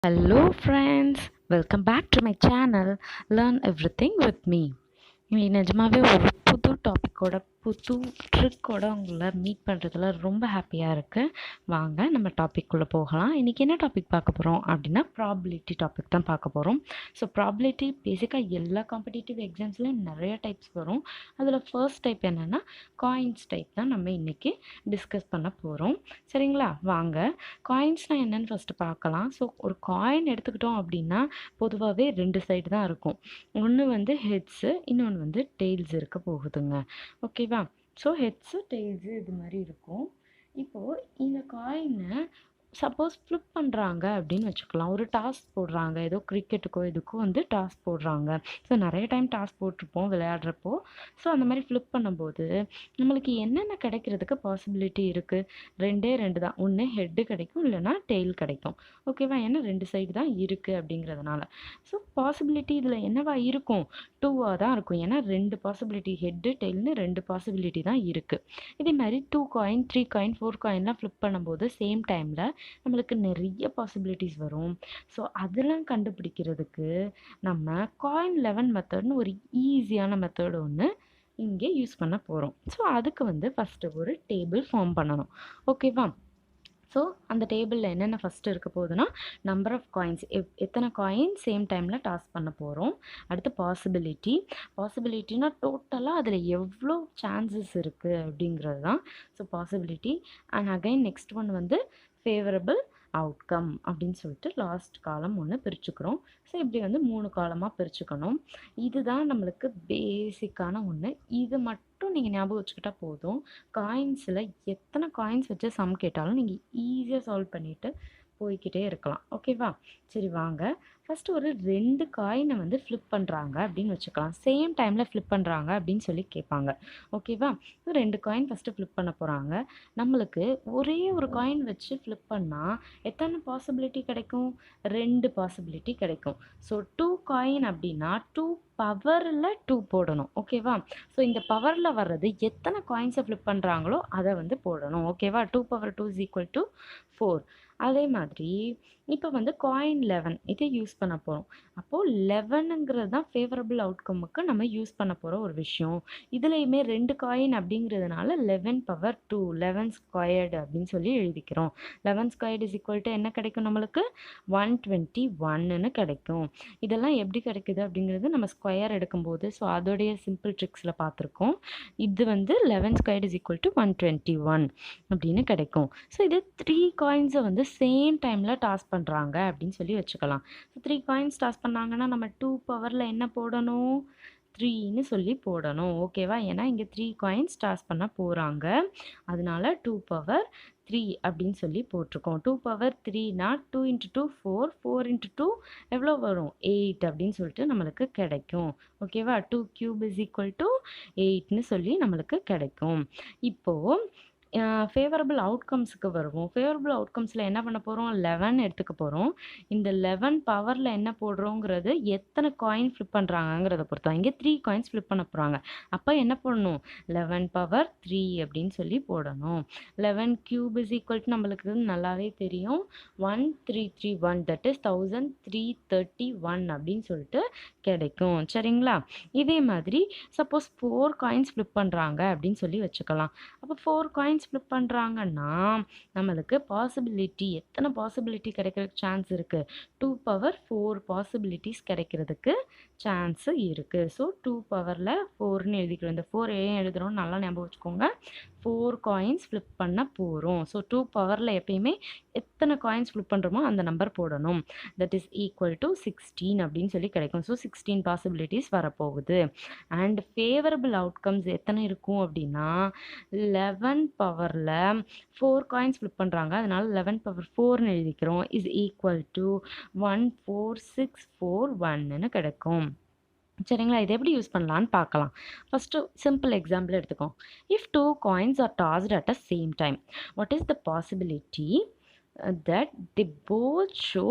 Hello friends, welcome back to my channel Learn Everything with me. நிஜமாவே ஒரு புது டாப்பிக்கோட புது ட்ரிக்கோட உங்களை மீட் பண்ணுறதுல ரொம்ப ஹாப்பியாக இருக்குது. வாங்க நம்ம டாபிக்குள்ளே போகலாம். இன்றைக்கி என்ன டாபிக் பார்க்க போகிறோம் அப்படின்னா ப்ராபபிலிட்டி டாபிக் தான் பார்க்க போகிறோம். ஸோ ப்ராபபிலிட்டி பேசிக்காக எல்லா காம்படிட்டிவ் எக்ஸாம்ஸ்லேயும் நிறைய டைப்ஸ் வரும். அதில் ஃபர்ஸ்ட் டைப் என்னென்னா காயின்ஸ் டைப் தான் நம்ம இன்றைக்கி டிஸ்கஸ் பண்ண போகிறோம். சரிங்களா? வாங்க காயின்ஸ்னால் என்னென்னு ஃபஸ்ட்டு பார்க்கலாம். ஸோ ஒரு காயின் எடுத்துக்கிட்டோம் அப்படின்னா பொதுவாகவே ரெண்டு சைடு தான் இருக்கும். ஒன்று வந்து ஹெட்ஸு, இன்னொன்று வந்து டெய்ல்ஸ் இருக்க போகுதுங்க. ஓகேவா? ஸோ ஹெட்ஸு டெய்ல்ஸு இது மாதிரி இருக்கும். இப்போது இந்த காயினை சப்போஸ் ஃப்ளிப் பண்ணுறாங்க அப்படின்னு வச்சுக்கலாம். ஒரு டாஸ் போடுறாங்க, ஏதோ கிரிக்கெட்டுக்கோ இதுக்கோ வந்து டாஸ் போடுறாங்க. ஸோ நிறைய டைம் டாஸ் போட்டிருப்போம் விளையாடுறப்போ. ஸோ அந்த மாதிரி ஃப்ளிப் பண்ணும்போது நம்மளுக்கு என்னென்ன கிடைக்கிறதுக்கு பாசிபிலிட்டி இருக்குது? ரெண்டு தான். ஒன்று ஹெட்டு கிடைக்கும், இல்லைனா டெய்ல் கிடைக்கும். ஓகேவா? ஏன்னா ரெண்டு சைடு தான் இருக்குது அப்படிங்கிறதுனால. ஸோ பாசிபிலிட்டி இதில் என்னவா இருக்கும்? 2ஆக தான் இருக்கும். ஏன்னா ரெண்டு பாசிபிலிட்டி, ஹெட்டு டெய்ல்னு ரெண்டு பாசிபிலிட்டி தான் இருக்குது. இதே மாதிரி 2 காயின் 3 காயின் 4 காயின்லாம் ஃப்ளிப் பண்ணும்போது சேம் டைமில் நம்மளுக்கு நிறைய பாசிபிலிட்டிஸ் வரும். ஸோ அதெல்லாம் கண்டுபிடிக்கிறதுக்கு நம்ம காயின் 11 மெத்தட்னு ஒரு ஈஸியான மெத்தட் ஒன்று இங்கே யூஸ் பண்ண போகிறோம். ஸோ அதுக்கு வந்து ஃபஸ்ட்டு ஒரு டேபிள் ஃபார்ம் பண்ணணும். ஓகேவா? ஸோ அந்த டேபிளில் என்னென்ன ஃபஸ்ட்டு இருக்க போகுதுன்னா நம்பர் ஆஃப் காயின்ஸ், எத்தனை காயின் சேம் டைமில் டாஸ் பண்ண போகிறோம். அடுத்து பாசிபிலிட்டினா டோட்டலாக அதில் எவ்வளோ சான்சஸ் இருக்குது அப்படிங்கிறது தான். So possibility and again next one வந்து ஃபேவரபிள் அவுட்கம் அப்படின்னு சொல்லிட்டு லாஸ்ட் காலம் ஒன்று பிரிச்சுக்கிறோம். ஸோ இப்படி வந்து 3 காலமாக பிரிச்சுக்கணும். இதுதான் நம்மளுக்கு பேசிக்கான ஒன்று. இது மட்டும் நீங்கள் ஞாபகம் வச்சுக்கிட்டா போதும். காயின்ஸில் எத்தனை காயின்ஸ் வச்சு சம் கேட்டாலும் நீங்கள் ஈஸியாக சால்வ் பண்ணிவிட்டு போய்கிட்டே இருக்கலாம். ஓகேவா? சரி வாங்க ஃபஸ்ட்டு ஒரு 2 காயினை வந்து ஃப்ளிப் பண்ணுறாங்க அப்படின்னு வச்சுக்கலாம். சேம் டைமில் ஃப்ளிப் பண்ணுறாங்க அப்படின்னு சொல்லி கேட்பாங்க. ஓகேவா? 2 காயின் ஃபஸ்ட்டு ஃப்ளிப் பண்ண போகிறாங்க. நம்மளுக்கு ஒரே ஒரு காயின் வச்சு ஃப்ளிப் பண்ணால் எத்தனை பாசிபிலிட்டி கிடைக்கும்? 2 பாசிபிலிட்டி கிடைக்கும். ஸோ 2 காயின் அப்படின்னா 2 பவரில் 2 போடணும். ஓகேவா? ஸோ இந்த பவரில் வர்றது எத்தனை காயின்ஸை ஃப்ளிப் பண்ணுறாங்களோ அதை வந்து போடணும். ஓகேவா? 2 பவர் 2 இஸ் ஈக்குவல் டு 4. அதே மாதிரி இப்போ வந்து காயின் 11 இதை யூஸ் பண்ண போகிறோம். அப்போது 11ங்கிறது தான் ஃபேவரபிள் அவுட்கமுக்கு நம்ம யூஸ் பண்ண போகிற ஒரு விஷயம். இதுலேயுமே 2 காயின் அப்படிங்கிறதுனால 11 பவர் 2 11 ஸ்கொயர்டு அப்படின்னு சொல்லி எழுதிக்கிறோம். 11 ஸ்கொயர்டு இஸ் ஈக்குவல் டு என்ன கிடைக்கும்? நம்மளுக்கு 121ன்னு கிடைக்கும். இதெல்லாம் எப்படி கிடைக்குது அப்படிங்கிறது நம்ம ஸ்கொயர் எடுக்கும்போது ஸோ அதோடைய சிம்பிள் ட்ரிக்ஸில் பார்த்துருக்கோம். இது வந்து 11 ஸ்கொயர்டு இஸ் ஈக்குவல் டு 121 அப்படின்னு கிடைக்கும். ஸோ இது 3 காயின்ஸை வந்து சேம் டைமில் டாஸ் பண்ணுறாங்க அப்படின்னு சொல்லி வச்சுக்கலாம். ஸோ 3 காயின்ஸ் டாஸ் பண்ணாங்கன்னா நம்ம 2 பவரில் என்ன போடணும்? 3ன்னு சொல்லி போடணும். ஓகேவா? ஏன்னா இங்கே 3 காயின்ஸ் டாஸ் பண்ண போகிறாங்க. அதனால 2 பவர் 3 அப்படின்னு சொல்லி போட்டிருக்கோம். 2 பவர் 3னா 2 × 2 4 4 × 2 எவ்வளோ வரும்? 8 அப்படின்னு சொல்லிட்டு நம்மளுக்கு கிடைக்கும். ஓகேவா? 2 கியூப் இஸ் ஈக்குவல் டு 8ன்னு சொல்லி நம்மளுக்கு கிடைக்கும். இப்போது ஃபேவரபிள் அவுட்கம்ஸுக்கு வருவோம். ஃபேவரபிள் அவுட்கம்ஸில் என்ன பண்ண போகிறோம்? 11 எடுத்துக்க போகிறோம். இந்த 11 பவரில் என்ன போடுறோங்கிறது எத்தனை காயின் ஃப்ளிப் பண்ணுறாங்கங்கிறத பொறுத்தா. இங்கே 3 காயின்ஸ் ஃப்ளிப் பண்ண போகிறாங்க. அப்போ என்ன பண்ணணும்? 11 பவர் 3 அப்படின்னு சொல்லி போடணும். 11 கியூப் இஸ் ஈக்குவல் டு நம்மளுக்கு நல்லாவே தெரியும் 1331, தட் இஸ் 1331 அப்படின்னு சொல்லிட்டு கிடைக்கும். சரிங்களா? இதே மாதிரி சப்போஸ் 4 காயின்ஸ் ஃப்ளிப் பண்ணுறாங்க அப்படின்னு சொல்லி வச்சுக்கலாம். அப்போ 4 காயின்ஸ் ஃப்ளிப் பண்ணுறாங்கன்னா நம்மளுக்கு பாசிபிலிட்டி எத்தனை பாசிபிலிட்டி கிடைக்கிறதுக்கு சான்ஸ் இருக்குது? 2 பவர் 4 பாசிபிலிட்டிஸ் கிடைக்கிறதுக்கு சான்ஸ் இருக்குது. ஸோ 2 பவரில் 4ன்னு எழுதிக்கிறோம். இந்த 4 ஏன் எழுதுகிறோம் நல்லா ஞாபகம் வச்சுக்கோங்க. 4 காயின்ஸ் ஃப்ளிப் பண்ண போகிறோம். ஸோ 2 பவரில் எப்பயுமே எத்தனை காயின்ஸ் ஃப்ளிப் பண்ணுறோமோ அந்த நம்பர் போடணும். தட் இஸ் ஈக்குவல் டு 16 அப்படின்னு சொல்லி கிடைக்கும். ஸோ 16 பாசிபிலிட்டிஸ் வரப்போகுது. அண்ட் ஃபேவரபிள் அவுட்கம்ஸ் எத்தனை இருக்கும் அப்படின்னா 11 பவரில் 4 காயின்ஸ் ஃப்ளிப் பண்ணுறாங்க. அதனால 11 பவர் 4ன்னு எழுதிக்கிறோம். இஸ் ஈக்குவல் டு 14641ன்னு கிடைக்கும். சரிங்களா? இது எப்படி யூஸ் பண்ணலான்னு பார்க்கலாம். ஃபஸ்ட்டு சிம்பிள் எக்ஸாம்பிள் எடுத்துக்கோம். If 2 coins are tossed at a same time, what is the possibility that the both show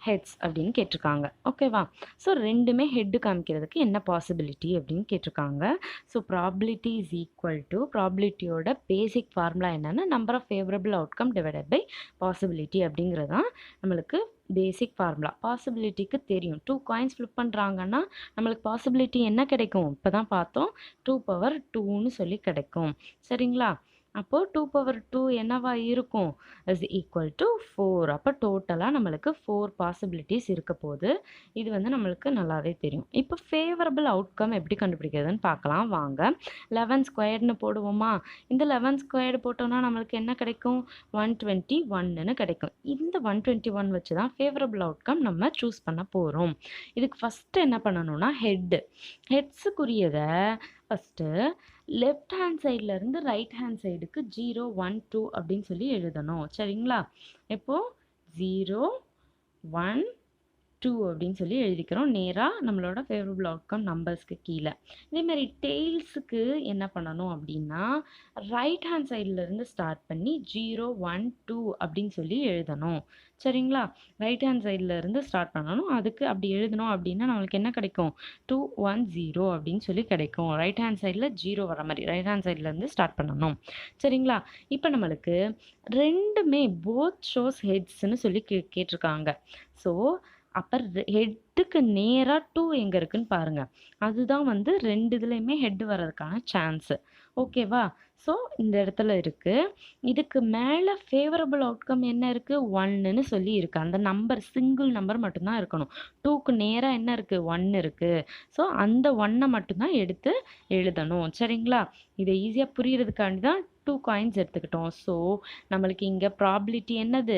heads அப்படின்னு கேட்டிருக்காங்க. ஓகேவா? ஸோ ரெண்டுமே ஹெட்டு காமிக்கிறதுக்கு என்ன பாசிபிலிட்டி அப்படின்னு கேட்டிருக்காங்க. So probability is equal to ப்ராபிலிட்டியோட பேசிக் ஃபார்முலா என்னென்னா number of favourable outcome divided by possibility அப்படிங்கிறது தான் நம்மளுக்கு பேசிக் ஃபார்முலா. பாசிபிலிட்டிக்கு தெரியும். 2 காயின்ஸ் ஃப்ளிப் பண்ணுறாங்கன்னா நம்மளுக்கு பாசிபிலிட்டி என்ன கிடைக்கும்? இப்போ தான் பார்த்தோம், 2/2ன்னு சொல்லி கிடைக்கும். சரிங்களா? அப்போது 2/2 என்னவா இருக்கும்? Is equal to 4. அப்போ டோட்டலாக நம்மளுக்கு 4 பாசிபிலிட்டிஸ் இருக்க போது. இது வந்து நம்மளுக்கு நல்லாவே தெரியும். இப்போ ஃபேவரபிள் அவுட்கம் எப்படி கண்டுபிடிக்கிறதுன்னு பார்க்கலாம் வாங்க. 11 ஸ்கொயர்டுன்னு போடுவோமா? இந்த 11 ஸ்கொயர்டு போட்டோம்னா நம்மளுக்கு என்ன கிடைக்கும்? 121ன்னு கிடைக்கும். இந்த 121 வச்சு தான் ஃபேவரபிள் அவுட்கம் நம்ம சூஸ் பண்ண போகிறோம். இதுக்கு ஃபஸ்ட்டு என்ன பண்ணணும்னா ஹெட்ஸுக்குரியதை ஃபஸ்ட்டு லெஃப்ட் ஹேண்ட் சைட்லேருந்து ரைட் ஹேண்ட் சைடுக்கு 0 1 2 அப்படின்னு சொல்லி எழுதணும். சரிங்களா? இப்போது 0 1 2 அப்படின்னு சொல்லி எழுதிக்கிறோம் நேராக நம்மளோட ஃபேவரபிள் அவுட்கம் நம்பர்ஸ்க்கு கீழே. இதேமாதிரி டெய்ல்ஸுக்கு என்ன பண்ணணும் அப்படின்னா ரைட் ஹேண்ட் சைட்லேருந்து ஸ்டார்ட் பண்ணி 0 1 2 அப்படின்னு சொல்லி எழுதணும். சரிங்களா? ரைட் ஹேண்ட் சைட்லேருந்து ஸ்டார்ட் பண்ணணும். அதுக்கு அப்படி எழுதணும் அப்படின்னா நம்மளுக்கு என்ன கிடைக்கும்? 2 1 0 அப்படின்னு சொல்லி கிடைக்கும். ரைட் ஹேண்ட் சைடில் 0 வர மாதிரி ரைட் ஹேண்ட் சைட்லேருந்து ஸ்டார்ட் பண்ணணும். சரிங்களா? இப்போ நம்மளுக்கு ரெண்டுமே போத் ஷோஸ் ஹெட்ஸ்ன்னு சொல்லி கேட்டிருக்காங்க. ஸோ அப்போ ஹெட்டுக்கு நேராக 2 எங்கே இருக்குன்னு பாருங்கள். அதுதான் வந்து ரெண்டு இதுலேயுமே ஹெட் வர்றதுக்கான சான்ஸு. ஓகேவா? ஸோ இந்த இடத்துல இருக்குது. இதுக்கு மேலே ஃபேவரபிள் அவுட்கம் என்ன இருக்குது? 1ன்னு சொல்லி இருக்குது. அந்த நம்பர் சிங்கிள் நம்பர் மட்டும்தான் இருக்கணும். 2க்கு நேராக என்ன இருக்குது? 1 இருக்குது. ஸோ அந்த 1ஐ மட்டும்தான் எடுத்து எழுதணும். சரிங்களா? இதை ஈஸியாக புரியறதுக்காண்டி தான் 2 காயின்ஸ் எடுத்துக்கிட்டோம். ஸோ நம்மளுக்கு இங்கே ப்ராபிலிட்டி என்னது?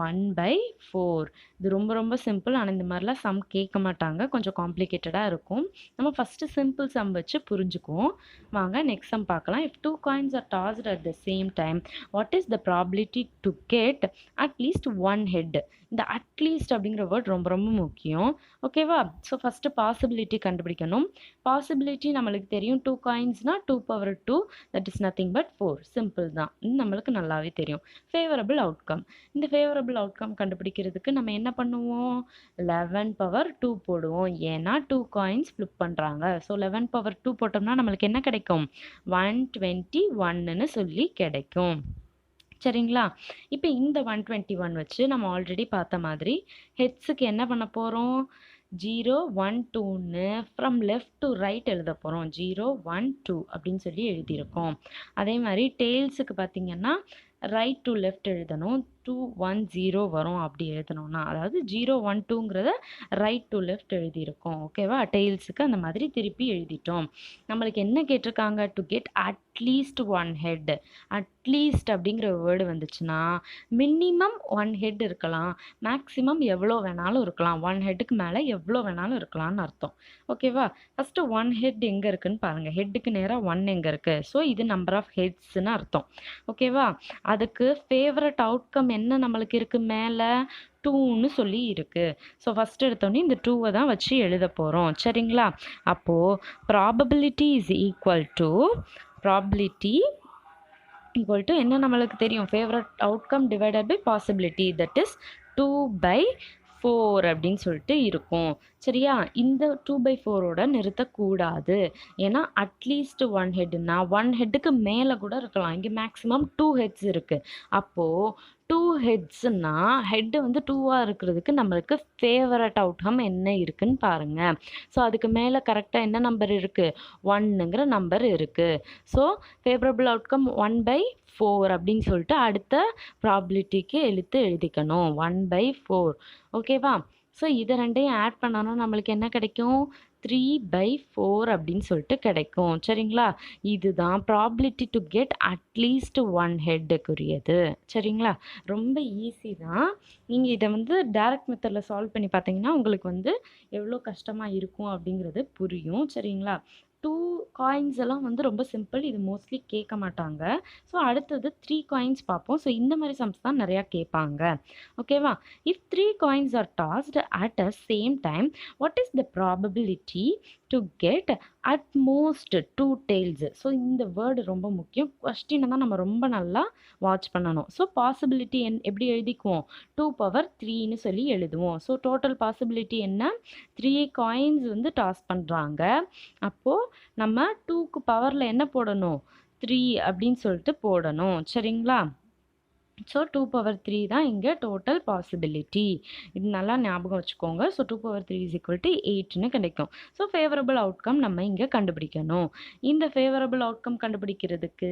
1/4. இது ரொம்ப ரொம்ப சிம்பிள். ஆனால் இந்த மாதிரிலாம் சம் கேட்க மாட்டாங்க, கொஞ்சம் காம்ப்ளிகேட்டடாக இருக்கும். நம்ம ஃபஸ்ட்டு சிம்பிள் சம் வச்சு புரிஞ்சுக்குவோம். வாங்க நெக்ஸ்ட் சம் பார்க்கலாம். If 2 coins are tossed at the same time, what is the probability to get at least one head? இந்த அட்லீஸ்ட் அப்படிங்கிற வேர்ட் ரொம்ப ரொம்ப முக்கியம். ஓகேவா? ஸோ ஃபஸ்ட்டு பாசிபிலிட்டி கண்டுபிடிக்கணும். பாசிபிலிட்டி நம்மளுக்கு தெரியும். 2 காயின்ஸ்னால் 2/2 that is nothing but 4. Simple தான். இது நம்மளுக்கு நல்லாவே தெரியும். Favourable outcome. இந்த ஃபேவரபிள் அவுட்கம் கண்டுபிடிக்கிறதுக்கு நம்ம என்ன பண்ணுவோம்? 11/2 போடுவோம். ஏன்னா 2 காயின்ஸ் ஃப்ளிப் பண்ணுறாங்க. ஸோ 11/2 போட்டோம்னா நம்மளுக்கு என்ன கிடைக்கும்? 121ன்னு சொல்லி கிடைக்கும். சரிங்களா? இப்போ இந்த 121 வச்சு நம்ம ஆல்ரெடி பார்த்த மாதிரி ஹெட்ஸுக்கு என்ன பண்ண போகிறோம்? 0 1 2ன்னு ஃப்ரம் லெஃப்ட் டு ரைட் எழுத போகிறோம். 0 1 2 அப்படின்னு சொல்லி எழுதியிருக்கோம். அதே மாதிரி டெய்ல்ஸுக்கு பார்த்திங்கன்னா ரைட் டு லெஃப்ட் எழுதணும். 2 1 0 வரும் அப்படி எழுதணும்னா, அதாவது 0 1 2ங்கிறத ரைட் டு லெஃப்ட் எழுதியிருக்கோம். ஓகேவா? டெய்ல்ஸுக்கு அந்த மாதிரி திருப்பி எழுதிட்டோம். நம்மளுக்கு என்ன கேட்டிருக்காங்க? To get at least 1 head. At least அப்படிங்கிற வேர்டு வந்துச்சுன்னா மினிமம் 1 ஹெட் இருக்கலாம், மேக்ஸிமம் எவ்வளோ வேணாலும் இருக்கலாம். 1 ஹெட்டுக்கு மேலே எவ்வளோ வேணாலும் இருக்கலாம்னு அர்த்தம். ஓகேவா? ஃபஸ்ட்டு 1 ஹெட் எங்கே இருக்குன்னு பாருங்கள். ஹெட்டுக்கு நேராக 1 எங்கே இருக்குது? ஸோ இது நம்பர் ஆஃப் ஹெட்ஸ்ன்னு அர்த்தம். ஓகேவா? அதுக்கு ஃபேவரட் அவுட்கம் என்ன நம்மளுக்கு இருக்குது? மேலே 2ன்னு சொல்லி இருக்குது. ஸோ ஃபஸ்ட் எடுத்தோடனே இந்த 2வை தான் வச்சு எழுத போகிறோம். சரிங்களா? அப்போது ப்ராபபிலிட்டி இஸ் ஈக்குவல் டு என்ன நம்மளுக்கு தெரியும்? Favourite outcome divided by possibility, that is 2/4 அப்படின்னு சொல்லிட்டு இருக்கும். சரியா? இந்த 2/4ஓட நிறுத்தக்கூடாது. ஏன்னா அட்லீஸ்ட் 1 ஹெட்னா 1 ஹெட்டுக்கு மேலே கூட இருக்கலாம். இங்கே மேக்ஸிமம் 2 ஹெட்ஸ் இருக்குது. அப்போது 2 ஹெட்ஸ்னா ஹெட்டு வந்து 2வாக இருக்கிறதுக்கு நம்மளுக்கு ஃபேவரட் அவுட்கம் என்ன இருக்குன்னு பாருங்கள். ஸோ அதுக்கு மேலே கரெக்டாக என்ன நம்பர் இருக்குது? 1ங்கிற நம்பர் இருக்குது. ஸோ ஃபேவரபிள் அவுட்கம் 1/4 அப்படின்னு சொல்லிட்டு அடுத்த ப்ராபிலிட்டிக்கு எழுதிக்கணும். 1/4. ஓகேவா? ஸோ இதை ரெண்டையும் ஆட் பண்ணணும். நம்மளுக்கு என்ன கிடைக்கும்? 3/4 அப்படின்னு சொல்லிட்டு கிடைக்கும். சரிங்களா? இதுதான் ப்ராபிலிட்டி டு கெட் அட்லீஸ்ட் 1 ஹெட்டுக்குரியது. சரிங்களா? ரொம்ப ஈஸி தான். நீங்கள் இதை வந்து டைரக்ட் மெத்தடில் சால்வ் பண்ணி பார்த்தீங்கன்னா உங்களுக்கு வந்து எவ்வளோ கஷ்டமாக இருக்கும் அப்படிங்கிறது புரியும். சரிங்களா? 2 காயின்ஸ் எல்லாம் வந்து ரொம்ப சிம்பிள். இது மோஸ்ட்லி கேட்க மாட்டாங்க. ஸோ அடுத்தது 3 காயின்ஸ் பார்ப்போம். ஸோ இந்த மாதிரி சம்ஸ் தான் நிறையா கேட்பாங்க. ஓகேவா? If 3 coins are tossed at a same time, what is the probability to get at most 2 tails? So இந்த வேர்டு ரொம்ப முக்கியம். கொஸ்டினை தான் நம்ம ரொம்ப நல்லா வாட்ச் பண்ணணும். ஸோ பாசிபிலிட்டி எப்படி எழுதிக்குவோம்? 2/3ன்னு சொல்லி எழுதுவோம். ஸோ டோட்டல் பாசிபிலிட்டி என்ன? 3 காயின்ஸ் வந்து டாஸ் பண்ணுறாங்க. அப்போது நம்ம 2க்கு பவரில் என்ன போடணும்? 3 அப்படின்னு சொல்லிட்டு போடணும். சரிங்களா? ஸோ 2/3 தான் இங்கே டோட்டல் பாசிபிலிட்டி. இது நல்லா ஞாபகம் வச்சுக்கோங்க. ஸோ 2/3 இஸ் ஈக்குவல் டு 8ன்னு கிடைக்கும். ஸோ ஃபேவரபிள் அவுட்கம் நம்ம இங்கே கண்டுபிடிக்கணும். இந்த ஃபேவரபிள் அவுட்கம் கண்டுபிடிக்கிறதுக்கு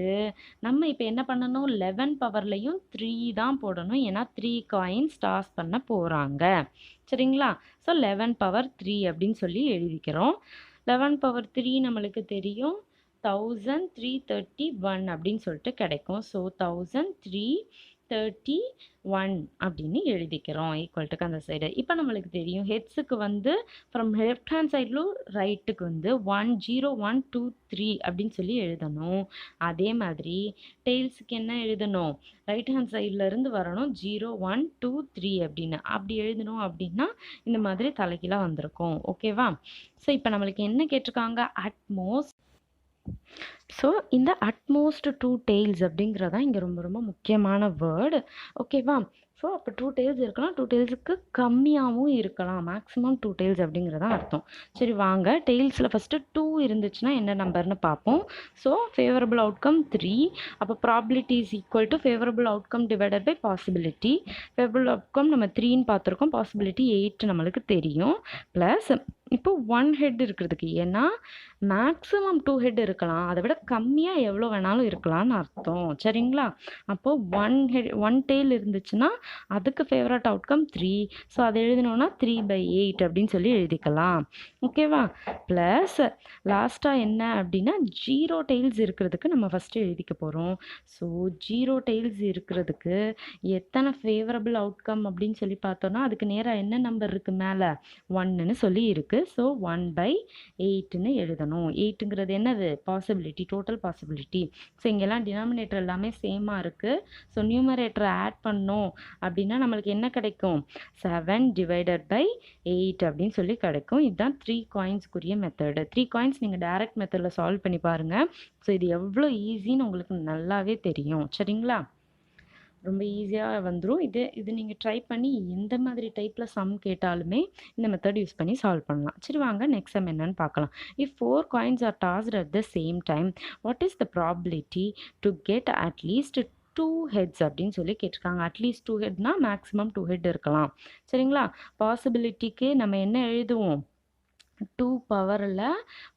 நம்ம இப்போ என்ன பண்ணணும், 11 பவர்லையும் 3 தான் போடணும். ஏன்னா 3 காயின்ஸ் டாஸ் பண்ண போகிறாங்க. சரிங்களா? ஸோ 11/3 அப்படின்னு சொல்லி எழுதிக்கிறோம். 11/3 நம்மளுக்கு தெரியும் 1331 அப்படின்னு சொல்லிட்டு கிடைக்கும். ஸோ 1331 அப்படின்னு எழுதிக்கிறோம் ஈக்குவல்ட்டுக்கு அந்த சைடு. இப்போ நம்மளுக்கு தெரியும் ஹெட்ஸுக்கு வந்து ஃப்ரம் லெஃப்ட் ஹேண்ட் சைட்லும் ரைட்டுக்கு வந்து 1 0 1 2 3 அப்படின்னு சொல்லி எழுதணும். அதே மாதிரி டெய்ல்ஸுக்கு என்ன எழுதணும், ரைட் ஹேண்ட் சைடில் இருந்து வரணும் 0 1 2 3 அப்படின்னு. அப்படி எழுதணும் அப்படின்னா இந்த மாதிரி தலைகீழாக வந்திருக்கும். ஓகேவா? ஸோ இப்போ நம்மளுக்கு என்ன கேட்டிருக்காங்க, அட்மோஸ்ட். ஸோ இந்த அட்மோஸ்ட் 2 டெய்ல்ஸ் அப்படிங்கிறதான் இங்கே ரொம்ப ரொம்ப முக்கியமான வேர்டு. ஓகேவா? ஸோ அப்போ 2 டெய்ல்ஸ் இருக்கலாம், 2 டெய்ல்ஸுக்கு கம்மியாகவும் இருக்கலாம். மேக்ஸிமம் 2 டெய்ல்ஸ் அப்படிங்கிறதான் அர்த்தம். சரி வாங்க, டெய்ல்ஸில் ஃபஸ்ட்டு 2 இருந்துச்சுன்னா என்ன நம்பர்னு பார்ப்போம். So favourable outcome 3. அப்போ probability is equal to favourable outcome divided by possibility. Favourable outcome நம்ம 3ன்னு பார்த்துருக்கோம், பாசிபிலிட்டி 8 நம்மளுக்கு தெரியும். ப்ளஸ் இப்போ 1 ஹெட் இருக்கிறதுக்கு, ஏன்னா மேக்ஸிமம் 2 ஹெட் இருக்கலாம், அதை விட கம்மியாக எவ்வளோ வேணாலும் இருக்கலாம்னு அர்த்தம். சரிங்களா? அப்போது 1 டெய்ல் இருந்துச்சுன்னா அதுக்கு ஃபேவரட் அவுட்கம் 3. ஸோ அதை எழுதினோன்னா 3/8 அப்படின்னு சொல்லி எழுதிக்கலாம். ஓகேவா? ப்ளஸ் லாஸ்ட்டாக என்ன அப்படின்னா 0 டெய்ல்ஸ் இருக்கிறதுக்கு நம்ம ஃபஸ்ட்டு எழுதிக்க போகிறோம். ஸோ 0 டெய்ல்ஸ் இருக்கிறதுக்கு எத்தனை ஃபேவரபிள் அவுட்கம் அப்படின்னு சொல்லி பார்த்தோன்னா அதுக்கு நேராக என்ன நம்பர் இருக்குது, மேலே 1ன்னு சொல்லி இருக்குது. ஸோ 1/8ன்னு எழுதணும். 8ங்கிறது என்னது, பாசிபிலிட்டி, டோட்டல் பாசிபிலிட்டி. ஸோ இங்கெல்லாம் டினாமினேட்டர் எல்லாமே சேமாக இருக்குது. ஸோ நியூமரேட்டரை ஆட் பண்ணோம் அப்படின்னா நம்மளுக்கு என்ன கிடைக்கும், 7/8 அப்படின்னு சொல்லி கிடைக்கும். இதுதான் 3 காயின்ஸ்க்குரிய மெத்தடு. 3 காயின்ஸ் நீங்கள் டைரக்ட் மெத்தடில் சால்வ் பண்ணி பாருங்கள். ஸோ இது எவ்வளோ ஈஸின்னு உங்களுக்கு நல்லாவே தெரியும். சரிங்களா? ரொம்ப ஈஸியாக வந்துடும். இது நீங்கள் ட்ரை பண்ணி எந்த மாதிரி டைப்பில் சம் கேட்டாலுமே இந்த மெத்தட் யூஸ் பண்ணி சால்வ் பண்ணலாம். சரி வாங்க நெக்ஸ்ட் சம் என்னன்னு பார்க்கலாம். If 4 coins are tossed at the same time, what is the probability to get at least 2 heads அப்படின்னு சொல்லி கேட்டிருக்காங்க. அட்லீஸ்ட் 2 ஹெட்னா மேக்ஸிமம் 2 ஹெட் இருக்கலாம். சரிங்களா? பாசிபிலிட்டிக்கு நம்ம என்ன எழுதுவோம், 2 பவரில்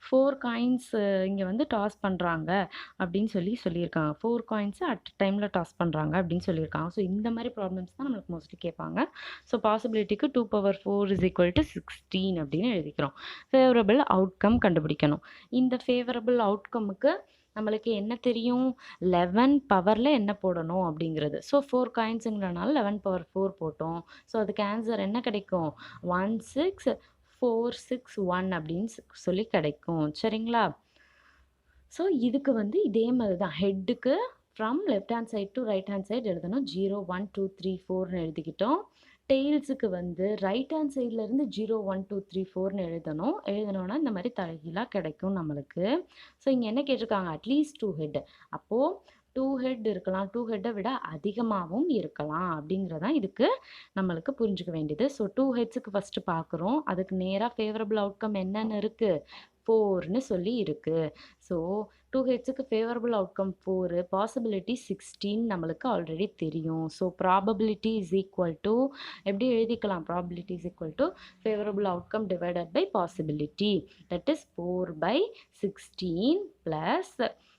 4 காயின்ஸ் இங்கே வந்து டாஸ் பண்ணுறாங்க அப்படின்னு சொல்லியிருக்காங்க. 4 காயின்ஸ் அட் டைமில் டாஸ் பண்ணுறாங்க அப்படின்னு சொல்லியிருக்காங்க. ஸோ இந்த மாதிரி ப்ராப்ளம்ஸ் தான் நம்மளுக்கு மோஸ்ட்லி கேட்பாங்க. ஸோ பாசிபிலிட்டிக்கு 2/4 இஸ் ஈக்குவல் டு 16 அப்படின்னு எழுதிக்கிறோம். ஃபேவரபிள் அவுட்கம் கண்டுபிடிக்கணும். இந்த ஃபேவரபிள் அவுட்கமுக்கு நம்மளுக்கு என்ன தெரியும், 11 பவரில் என்ன போடணும் அப்படிங்கிறது. ஸோ 4 காயின்ஸுங்கிறனால 11/4 போட்டோம். ஸோ அதுக்கு ஆன்சர் என்ன கிடைக்கும், 16461 அப்படின்னு சொல்லி கிடைக்கும். சரிங்களா? ஸோ இதுக்கு வந்து இதே மாதிரி தான் ஹெட்டுக்கு from left hand side to right hand side எழுதணும். 0 1 2 3 4ன்னு எழுதிக்கிட்டோம். டெய்ல்ஸுக்கு வந்து ரைட் ஹேண்ட் சைட்லேருந்து 0 1 2 3 4ன்னு எழுதணும்னா இந்த மாதிரி தலைகீழாக கிடைக்கும் நம்மளுக்கு. ஸோ இங்கே என்ன கேட்டிருக்காங்க, அட்லீஸ்ட் 2 ஹெட். அப்போது 2 ஹெட் இருக்கலாம், 2 ஹெட்டை விட அதிகமாகவும் இருக்கலாம் அப்படிங்கிறதான் இதுக்கு நம்மளுக்கு புரிஞ்சுக்க வேண்டியது. ஸோ 2 ஹெட்ஸுக்கு ஃபஸ்ட்டு பார்க்குறோம். அதுக்கு நேராக ஃபேவரபிள் அவுட்கம் என்னென்னு இருக்குது, 4ன்னு சொல்லி இருக்குது. ஸோ 2 ஹெட்ஸுக்கு ஃபேவரபிள் அவுட்கம் 4, பாசிபிலிட்டி 16 நம்மளுக்கு ஆல்ரெடி தெரியும். So probability is equal to எப்படி எழுதிக்கலாம், probability is equal to favourable outcome divided by possibility, that is 4/16 plus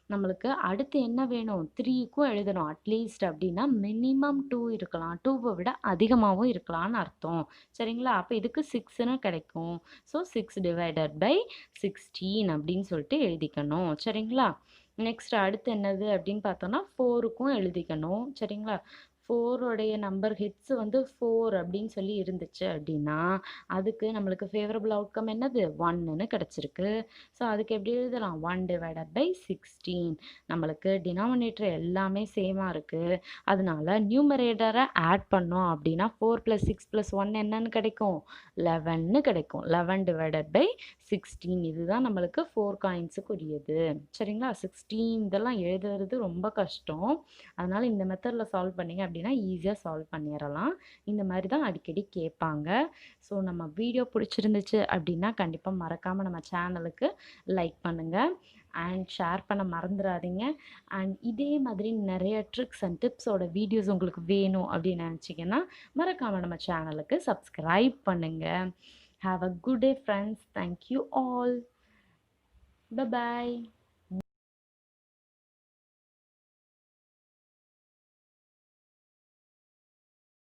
நம்மளுக்கு அடுத்து என்ன வேணும், 3க்கும் எழுதணும். அட்லீஸ்ட் அப்படின்னா மினிமம் 2 இருக்கலாம், 2வை விட அதிகமாகவும் இருக்கலாம்னு அர்த்தம். சரிங்களா? அப்போ இதுக்கு 6ன்னு கிடைக்கும். ஸோ 6/16 அப்படின்னு சொல்லிட்டு எழுதிக்கணும். சரிங்களா? நெக்ஸ்ட் அடுத்து என்னது அப்படின்னு பார்த்தோன்னா 4க்கும் எழுதிக்கணும். சரிங்களா? 4உடைய நம்பர் ஹெட்ஸ் வந்து 4 அப்படின்னு சொல்லி இருந்துச்சு அப்படின்னா அதுக்கு நம்மளுக்கு ஃபேவரபிள் அவுட்கம் என்னது, 1ன்னு கிடச்சிருக்கு. ஸோ அதுக்கு எப்படி எழுதலாம், 1/16. நம்மளுக்கு டினாமினேட்டர் எல்லாமே சேமாக இருக்குது. அதனால நியூமரேட்டரை ஆட் பண்ணோம் அப்படின்னா 4 + 6 + 1 என்னன்னு கிடைக்கும், 11ன்னு கிடைக்கும். 11/16 இதுதான் நம்மளுக்கு 4 காயின்ஸுக்கு உரியது. சரிங்களா? 16 இதெல்லாம் எழுதுறது ரொம்ப கஷ்டம். அதனால் இந்த மெத்தடில் சால்வ் பண்ணிங்க அப்படின்னா ஈஸியாக சால்வ் பண்ணிடலாம். இந்த மாதிரி தான் அடிக்கடி கேட்பாங்க. ஸோ நம்ம வீடியோ பிடிச்சிருந்துச்சு அப்படின்னா கண்டிப்பாக மறக்காமல் நம்ம சேனலுக்கு லைக் பண்ணுங்கள் அண்ட் ஷேர் பண்ண மறந்துடாதீங்க. அண்ட் இதே மாதிரி நிறைய ட்ரிக்ஸ் அண்ட் டிப்ஸோட வீடியோஸ் உங்களுக்கு வேணும் அப்படின்னு நினச்சிங்கன்னா மறக்காமல் நம்ம சேனலுக்கு சப்ஸ்கிரைப் பண்ணுங்கள். Have a good day, friends. Thank you all. Bye bye.